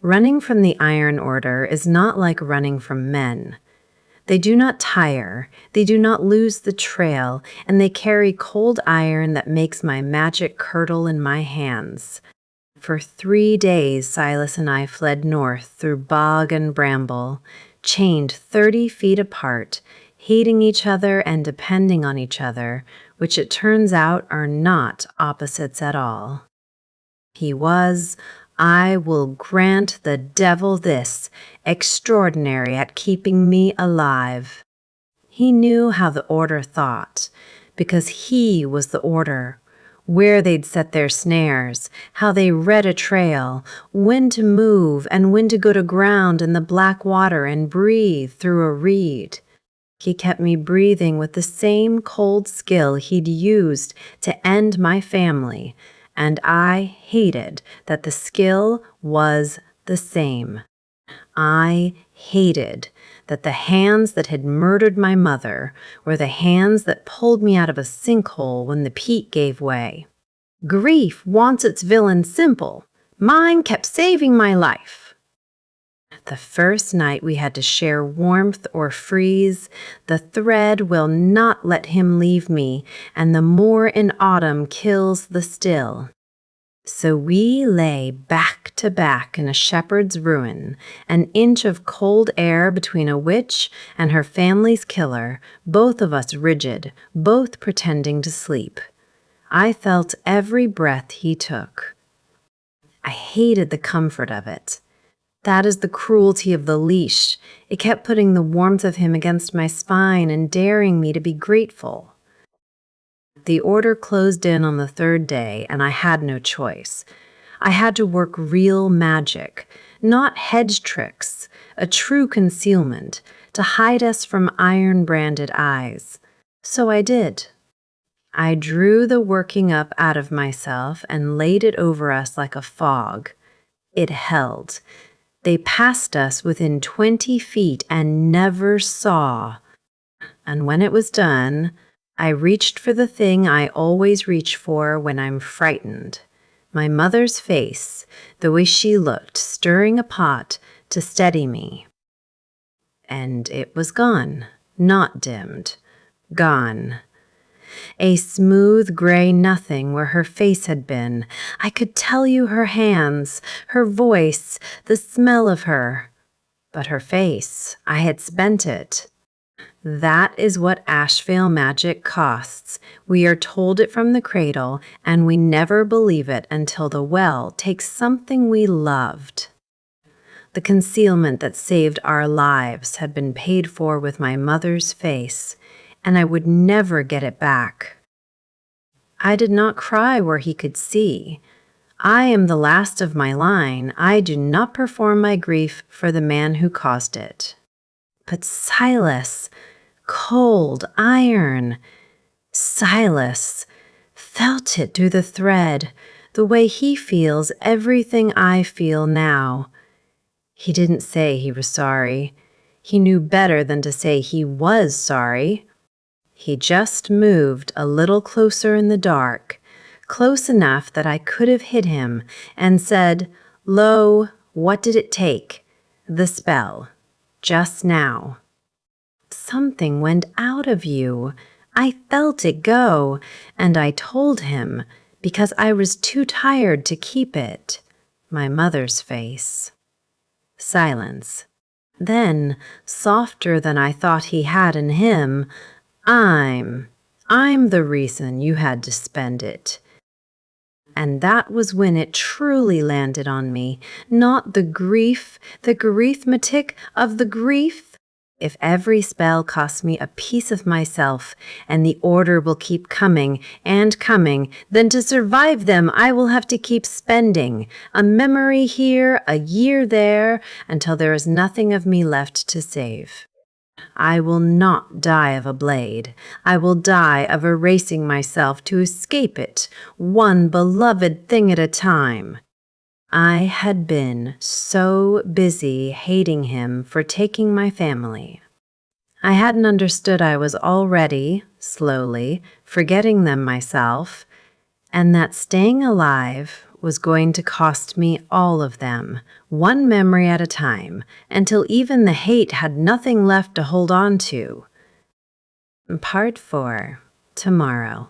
Running from the Iron Order is not like running from men. They do not tire, they do not lose the trail, and they carry cold iron that makes my magic curdle in my hands. For 3 days, Silas and I fled north through bog and bramble, chained 30 feet apart, hating each other and depending on each other, which it turns out are not opposites at all. He was, I will grant the devil this, extraordinary at keeping me alive. He knew how the Order thought, because he was the Order, where they'd set their snares, how they read a trail, when to move and when to go to ground in the black water and breathe through a reed. He kept me breathing with the same cold skill he'd used to end my family, and I hated that the skill was the same. I hated that the hands that had murdered my mother were the hands that pulled me out of a sinkhole when the peat gave way. Grief wants its villain simple. Mine kept saving my life. The first night we had to share warmth or freeze. The thread will not let him leave me, and the moor in autumn kills the still. So we lay back to back in a shepherd's ruin, an inch of cold air between a witch and her family's killer, both of us rigid, both pretending to sleep. I felt every breath he took. I hated the comfort of it. That is the cruelty of the leash. It kept putting the warmth of him against my spine and daring me to be grateful. The Order closed in on the 3rd day, and I had no choice. I had to work real magic, not hedge tricks, a true concealment, to hide us from iron-branded eyes. So I did. I drew the working up out of myself and laid it over us like a fog. It held. They passed us within 20 feet and never saw. And when it was done, I reached for the thing I always reach for when I'm frightened. My mother's face, the way she looked, stirring a pot to steady me. And it was gone, not dimmed, gone. A smooth gray nothing where her face had been. I could tell you her hands, her voice, the smell of her. But her face, I had spent it. That is what Asheville magic costs. We are told it from the cradle, and we never believe it until the well takes something we loved. The concealment that saved our lives had been paid for with my mother's face, and I would never get it back. I did not cry where he could see. I am the last of my line. I do not perform my grief for the man who caused it. But Silas, cold iron. Silas felt it through the thread, the way he feels everything I feel now. He didn't say he was sorry. He knew better than to say he was sorry. He just moved a little closer in the dark, close enough that I could have hit him, and said, "Lo, what did it take? The spell. Just now." Something went out of you. I felt it go, and I told him, because I was too tired to keep it. My mother's face. Silence. Then, softer than I thought he had in him, I'm the reason you had to spend it. And that was when it truly landed on me, not the grief, the arithmetic of the grief. If every spell costs me a piece of myself, and the Order will keep coming and coming, then to survive them I will have to keep spending, a memory here, a year there, until there is nothing of me left to save. I will not die of a blade. I will die of erasing myself to escape it, one beloved thing at a time. I had been so busy hating him for taking my family. I hadn't understood I was already, slowly, forgetting them myself, and that staying alive was going to cost me all of them, one memory at a time, until even the hate had nothing left to hold on to. Part 4. Tomorrow.